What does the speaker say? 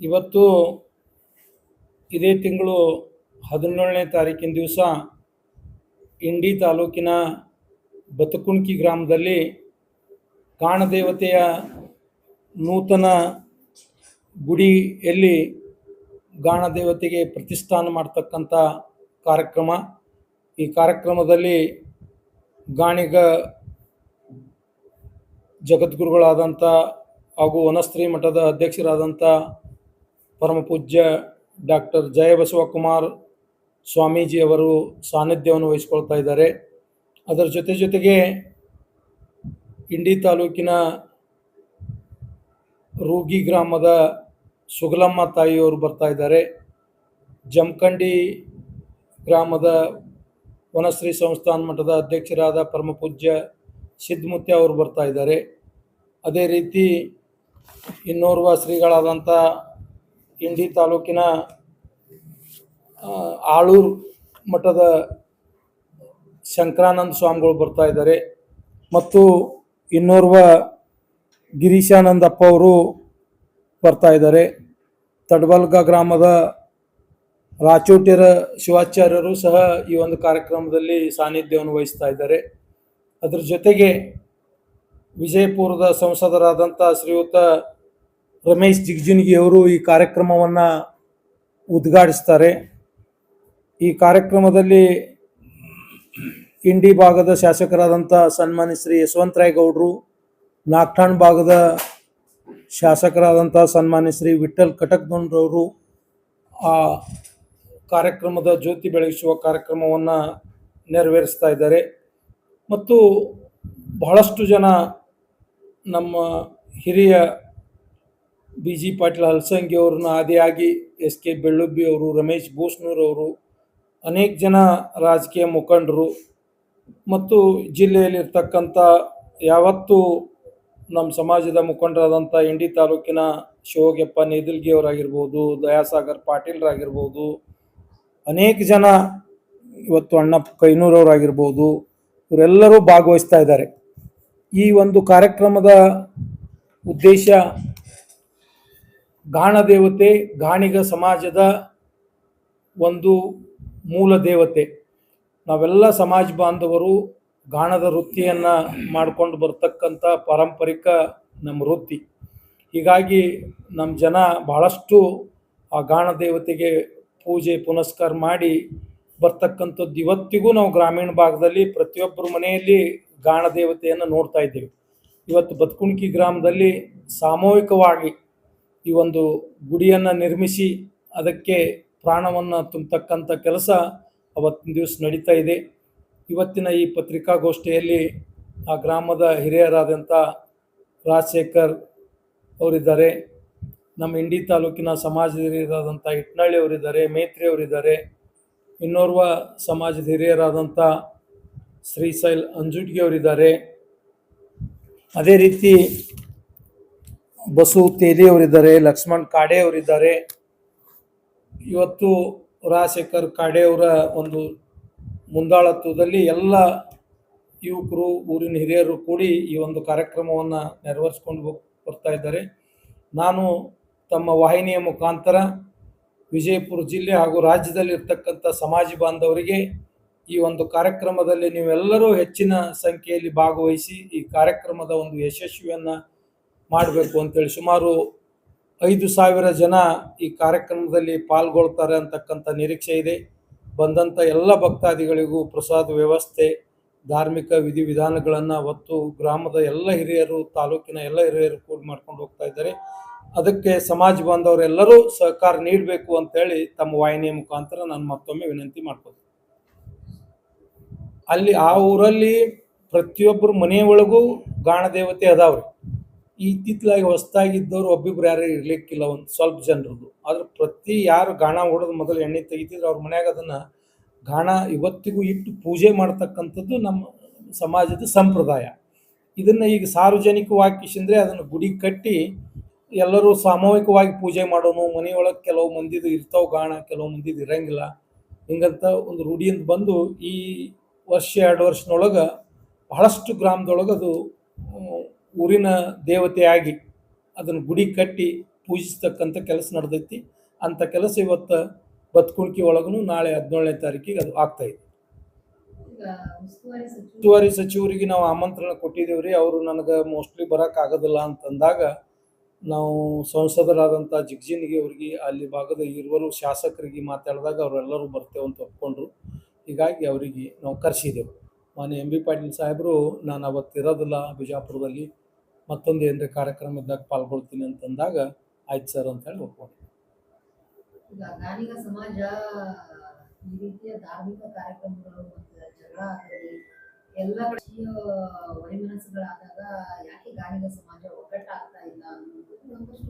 ಇವತ್ತು ಇದೇ ತಿಂಗಳು 17ನೇ ತಾರೀಕಿನ ದಿವಸ ಇಂಡಿ ತಾಲೂಕಿನ ಬತಕುಣಕಿ ಗ್ರಾಮದಲ್ಲಿ ಗಾಣದೇವತೆಯ ನೂತನ ಗುಡಿಯಲ್ಲಿ ಗಾಣದೇವತೆಗೆ ಪ್ರತಿಷ್ಠಾನ ಮಾಡ್ತಕ್ಕಂಥ ಕಾರ್ಯಕ್ರಮ. ಈ ಕಾರ್ಯಕ್ರಮದಲ್ಲಿ ಗಾಣಿಗ ಜಗದ್ಗುರುಗಳಾದಂಥ ಹಾಗೂ ವನಸ್ತ್ರೀ ಮಠದ ಅಧ್ಯಕ್ಷರಾದಂಥ ಪರಮಪೂಜ್ಯ ಡಾಕ್ಟರ್ ಜಯಬಸವಕುಮಾರ್ ಸ್ವಾಮೀಜಿ ಅವರು ಸಾನ್ನಿಧ್ಯವನ್ನು ವಹಿಸ್ಕೊಳ್ತಾ ಇದ್ದಾರೆ. ಅದರ ಜೊತೆಗೆ ಇಂಡಿ ತಾಲೂಕಿನ ರೂಗಿ ಗ್ರಾಮದ ಸುಗಲಮ್ಮ ತಾಯಿಯವರು ಬರ್ತಾ ಇದ್ದಾರೆ. ಜಮಖಂಡಿ ಗ್ರಾಮದ ವನಶ್ರೀ ಸಂಸ್ಥಾನ ಮಠದ ಅಧ್ಯಕ್ಷರಾದ ಪರಮಪೂಜ್ಯ ಸಿದ್ಧಮುತ್ಯ ಅವರು ಬರ್ತಾ ಇದ್ದಾರೆ. ಅದೇ ರೀತಿ ಇನ್ನೋರ್ವ ಶ್ರೀಗಳಾದಂಥ ಇಂಡಿ ತಾಲೂಕಿನ ಆಳೂರು ಮಠದ ಶಂಕರಾನಂದ ಸ್ವಾಮಿಗಳು ಬರ್ತಾ ಇದ್ದಾರೆ ಮತ್ತು ಇನ್ನೋರ್ವ ಗಿರೀಶಾನಂದಪ್ಪ ಅವರು ಬರ್ತಾ ಇದ್ದಾರೆ. ತಡಬಲ್ಗ ಗ್ರಾಮದ ರಾಚೋಟ್ಯರ ಶಿವಾಚಾರ್ಯರು ಸಹ ಈ ಒಂದು ಕಾರ್ಯಕ್ರಮದಲ್ಲಿ ಸಾನ್ನಿಧ್ಯವನ್ನು ವಹಿಸ್ತಾ ಇದ್ದಾರೆ. ಅದರ ಜೊತೆಗೆ ವಿಜಯಪುರದ ಸಂಸದರಾದಂಥ ಶ್ರೀಯುತ ರಮೇಶ್ ಜಿಗಜಿಣಗಿ ಅವರು ಈ ಕಾರ್ಯಕ್ರಮವನ್ನು ಉದ್ಘಾಟಿಸ್ತಾರೆ. ಈ ಕಾರ್ಯಕ್ರಮದಲ್ಲಿ ಇಂಡಿ ಭಾಗದ ಶಾಸಕರಾದಂಥ ಸನ್ಮಾನ್ಯ ಶ್ರೀ ಯಶವಂತರಾಯ ಗೌಡರು, ನಾಗ್ಠಾಣ್ ಭಾಗದ ಶಾಸಕರಾದಂಥ ಸನ್ಮಾನ್ಯ ಶ್ರೀ ವಿಠ್ಠಲ್ ಕಟಕ್ದೊಂಡ್ರವರು ಆ ಕಾರ್ಯಕ್ರಮದ ಜ್ಯೋತಿ ಬೆಳಗಿಸುವ ಕಾರ್ಯಕ್ರಮವನ್ನು ನೆರವೇರಿಸ್ತಾ ಇದ್ದಾರೆ. ಮತ್ತು ಬಹಳಷ್ಟು ಜನ ನಮ್ಮ ಹಿರಿಯ ಬಿ ಜಿ ಪಾಟೀಲ್ ಹಲಸಂಗಿ ಅವ್ರನ್ನ ಆದಿಯಾಗಿ ಎಸ್ ಕೆ ಬೆಳ್ಳುಬ್ಬಿ ಅವರು, ರಮೇಶ್ ಬೂಸ್ನೂರ್ ಅವರು, ಅನೇಕ ಜನ ರಾಜಕೀಯ ಮುಖಂಡರು ಮತ್ತು ಜಿಲ್ಲೆಯಲ್ಲಿರ್ತಕ್ಕಂಥ ಯಾವತ್ತೂ ನಮ್ಮ ಸಮಾಜದ ಮುಖಂಡರಾದಂಥ ಇಂಡಿ ತಾಲೂಕಿನ ಶಿವೋಗ್ಯಪ್ಪ ನೇದಲ್ಗಿ ಅವರಾಗಿರ್ಬೋದು, ದಯಾಸಾಗರ್ ಪಾಟೀಲ್ರಾಗಿರ್ಬೋದು, ಅನೇಕ ಜನ ಇವತ್ತು ಅಣ್ಣಪ್ಪ ಕೈನೂರವರಾಗಿರ್ಬೋದು, ಇವರೆಲ್ಲರೂ ಭಾಗವಹಿಸ್ತಾ ಇದ್ದಾರೆ. ಈ ಒಂದು ಕಾರ್ಯಕ್ರಮದ ಉದ್ದೇಶ ಗಾಣದೇವತೆ ಗಾಣಿಗ ಸಮಾಜದ ಒಂದು ಮೂಲ ದೇವತೆ. ನಾವೆಲ್ಲ ಸಮಾಜ ಬಾಂಧವರು ಗಾಣದ ವೃತ್ತಿಯನ್ನು ಮಾಡಿಕೊಂಡು ಬರ್ತಕ್ಕಂಥ ಪಾರಂಪರಿಕ ನಮ್ಮ ವೃತ್ತಿ. ಹೀಗಾಗಿ ನಮ್ಮ ಜನ ಭಾಳಷ್ಟು ಆ ಗಾಣದೇವತೆಗೆ ಪೂಜೆ ಪುನಸ್ಕಾರ ಮಾಡಿ ಬರ್ತಕ್ಕಂಥದ್ದು. ಇವತ್ತಿಗೂ ನಾವು ಗ್ರಾಮೀಣ ಭಾಗದಲ್ಲಿ ಪ್ರತಿಯೊಬ್ಬರ ಮನೆಯಲ್ಲಿ ಗಾಣದೇವತೆಯನ್ನು ನೋಡ್ತಾ ಇದ್ದೀವಿ. ಇವತ್ತು ಬತಕುಣಕಿ ಗ್ರಾಮದಲ್ಲಿ ಸಾಮೂಹಿಕವಾಗಿ ಈ ಒಂದು ಗುಡಿಯನ್ನು ನಿರ್ಮಿಸಿ ಅದಕ್ಕೆ ಪ್ರಾಣವನ್ನು ತುಂಬತಕ್ಕಂಥ ಕೆಲಸ ಅವತ್ತಿನ ದಿವಸ ನಡೀತಾ ಇದೆ. ಇವತ್ತಿನ ಈ ಪತ್ರಿಕಾಗೋಷ್ಠಿಯಲ್ಲಿ ಆ ಗ್ರಾಮದ ಹಿರಿಯರಾದಂಥ ರಾಜಶೇಖರ್ ಅವರಿದ್ದಾರೆ, ನಮ್ಮ ಇಂಡಿ ತಾಲೂಕಿನ ಸಮಾಜದ ಹಿರಿಯರಾದಂಥ ಇಟ್ನಳ್ಳಿ ಅವರಿದ್ದಾರೆ, ಮೇತ್ರಿ ಅವರಿದ್ದಾರೆ, ಇನ್ನೋರ್ವ ಸಮಾಜದ ಹಿರಿಯರಾದಂಥ ಶ್ರೀಶೈಲ್ ಅಂಜುಟ್ಗಿ ಅವರಿದ್ದಾರೆ, ಅದೇ ರೀತಿ ಬಸು ತೇಲಿ ಅವರಿದ್ದಾರೆ, ಲಕ್ಷ್ಮಣ್ ಕಾಡೆ ಅವರಿದ್ದಾರೆ. ಇವತ್ತು ರಾಜಶೇಖರ್ ಕಾಡೆ ಅವರ ಒಂದು ಮುಂದಾಳತ್ವದಲ್ಲಿ ಎಲ್ಲ ಯುವಕರು, ಊರಿನ ಹಿರಿಯರು ಕೂಡಿ ಈ ಒಂದು ಕಾರ್ಯಕ್ರಮವನ್ನು ನೆರವೇರಿಸ್ಕೊಂಡು ಬರ್ತಾ ಇದ್ದಾರೆ. ನಾನು ತಮ್ಮ ವಾಹಿನಿಯ ಮುಖಾಂತರ ವಿಜಯಪುರ ಜಿಲ್ಲೆ ಹಾಗೂ ರಾಜ್ಯದಲ್ಲಿರ್ತಕ್ಕಂಥ ಸಮಾಜ ಬಾಂಧವರಿಗೆ ಈ ಒಂದು ಕಾರ್ಯಕ್ರಮದಲ್ಲಿ ನೀವೆಲ್ಲರೂ ಹೆಚ್ಚಿನ ಸಂಖ್ಯೆಯಲ್ಲಿ ಭಾಗವಹಿಸಿ ಈ ಕಾರ್ಯಕ್ರಮದ ಒಂದು ಯಶಸ್ವಿಯನ್ನು ಮಾಡಬೇಕು ಅಂತೇಳಿ, ಸುಮಾರು 5,000 ಜನ ಈ ಕಾರ್ಯಕ್ರಮದಲ್ಲಿ ಪಾಲ್ಗೊಳ್ತಾರೆ ಅಂತಕ್ಕಂಥ ನಿರೀಕ್ಷೆ ಇದೆ. ಬಂದಂಥ ಎಲ್ಲ ಭಕ್ತಾದಿಗಳಿಗೂ ಪ್ರಸಾದ ವ್ಯವಸ್ಥೆ, ಧಾರ್ಮಿಕ ವಿಧಿವಿಧಾನಗಳನ್ನು ಅವತ್ತು ಗ್ರಾಮದ ಎಲ್ಲ ಹಿರಿಯರು, ತಾಲೂಕಿನ ಎಲ್ಲ ಹಿರಿಯರು ಕೂಡಿ ಮಾಡ್ಕೊಂಡು ಹೋಗ್ತಾ ಇದ್ದಾರೆ. ಅದಕ್ಕೆ ಸಮಾಜ ಬಾಂಧವರೆಲ್ಲರೂ ಸಹಕಾರ ನೀಡಬೇಕು ಅಂತೇಳಿ ತಮ್ಮ ವಾಹಿನಿಯ ಮುಖಾಂತರ ನಾನು ಮತ್ತೊಮ್ಮೆ ವಿನಂತಿ ಮಾಡ್ತೀನಿ. ಅಲ್ಲಿ ಆ ಊರಲ್ಲಿ ಪ್ರತಿಯೊಬ್ಬರು ಮನೆಯೊಳಗೂ ಗಾಣದೇವತೆ ಅದಾವ್ರಿ. ಇತ್ತಿತ್ತಲಾಗಿ ಹೊಸದಾಗಿದ್ದವ್ರು ಒಬ್ಬಿಬ್ರು ಯಾರು ಇರಲಿಕ್ಕಿಲ್ಲ, ಒಂದು ಸ್ವಲ್ಪ ಜನರದು. ಆದ್ರೆ ಪ್ರತಿ ಯಾರು ಗಾಣ ಹೊಡೆದು ಮೊದಲು ಎಣ್ಣೆ ತೆಗಿತಿದ್ರು ಅವ್ರ ಮನ್ಯಾಗ ಅದನ್ನು ಗಾಣ ಇವತ್ತಿಗೂ ಇಟ್ಟು ಪೂಜೆ ಮಾಡ್ತಕ್ಕಂಥದ್ದು ನಮ್ಮ ಸಮಾಜದ ಸಂಪ್ರದಾಯ. ಇದನ್ನು ಈಗ ಸಾರ್ವಜನಿಕವಾಗಿ ಕಿಶಂದ್ರೆ ಅದನ್ನು ಗುಡಿ ಕಟ್ಟಿ ಎಲ್ಲರೂ ಸಾಮೂಹಿಕವಾಗಿ ಪೂಜೆ ಮಾಡೋನು. ಮನೆಯೊಳಗೆ ಕೆಲವು ಮಂದಿದು ಇರ್ತಾವೆ ಗಾಣ, ಕೆಲವು ಮಂದಿದು ಇರಂಗಿಲ್ಲ. ಹಿಂಗಂತ ಒಂದು ರೂಢಿಯಿಂದ ಬಂದು ಈ ವರ್ಷ 2 ವರ್ಷದೊಳಗೆ ಬಹಳಷ್ಟು ಗ್ರಾಮದೊಳಗೆ ಅದು ಊರಿನ ದೇವತೆಯಾಗಿ ಅದನ್ನು ಗುಡಿ ಕಟ್ಟಿ ಪೂಜಿಸ್ತಕ್ಕಂಥ ಕೆಲಸ ನಡೆದೈತಿ. ಅಂಥ ಕೆಲಸ ಇವತ್ತು ಬತ್ಕುಣಿಕೆ ಒಳಗೂ ನಾಳೆ 17ನೇ ತಾರೀಕಿಗೆ ಅದು ಆಗ್ತಾ ಇದೆ. ಈಗ ಉಸ್ತುವಾರಿ ಸಚಿವರಿಗೆ ನಾವು ಆಮಂತ್ರಣ ಕೊಟ್ಟಿದ್ದೇವ್ರಿ. ಅವರು ನನಗೆ ಮೋಸ್ಟ್ಲಿ ಬರಕ್ಕೆ ಆಗೋದಿಲ್ಲ ಅಂತಂದಾಗ ನಾವು ಸಂಸದರಾದಂಥ ಜಿಗಜಿಣಗಿ ಅವರಿಗೆ ಅಲ್ಲಿ ಭಾಗದ ಇರುವರು ಶಾಸಕರಿಗೆ ಮಾತಾಡಿದಾಗ ಅವರೆಲ್ಲರೂ ಬರ್ತೇವೆ ಅಂತ ಒಪ್ಕೊಂಡ್ರು. ಹೀಗಾಗಿ ಅವರಿಗೆ ನಾವು ಕರೆಸಿದೆವು. ಮಾನ್ಯ ಎಂ ಬಿ ಪಾಟೀಲ್ ಸಾಹೇಬರು ನಾನು ಅವತ್ತು ಇರೋದಿಲ್ಲ ಬಿಜಾಪುರದಲ್ಲಿ, ಮತ್ತೊಂದು ಏನರ ಕಾರ್ಯಕ್ರಮ ಇದ್ದಾಗ ಪಾಲ್ಗೊಳ್ತೀನಿ ಅಂತಂದಾಗ ಆಯ್ತು ಸರ್ ಅಂತೇಳಿ ಒಪ್ಕೊಂಡೆ. ಈಗ ಗಾಣಿಗ ಸಮಾಜ ಈ ರೀತಿಯ ಧಾರ್ಮಿಕ ಕಾರ್ಯಕ್ರಮಗಳು ಮತ್ತು ಜಗಳ ಆಗಲಿ ಎಲ್ಲ ವೈಮನಸ್ಸುಗಳಾದಾಗ ಯಾಕೆ ಗಾಣಿಗ ಸಮಾಜ ಒಗ್ಗಟ್ಟಾಗ್ತಾ ಇಲ್ಲ ಅನ್ನೋದು ಒಂದಷ್ಟು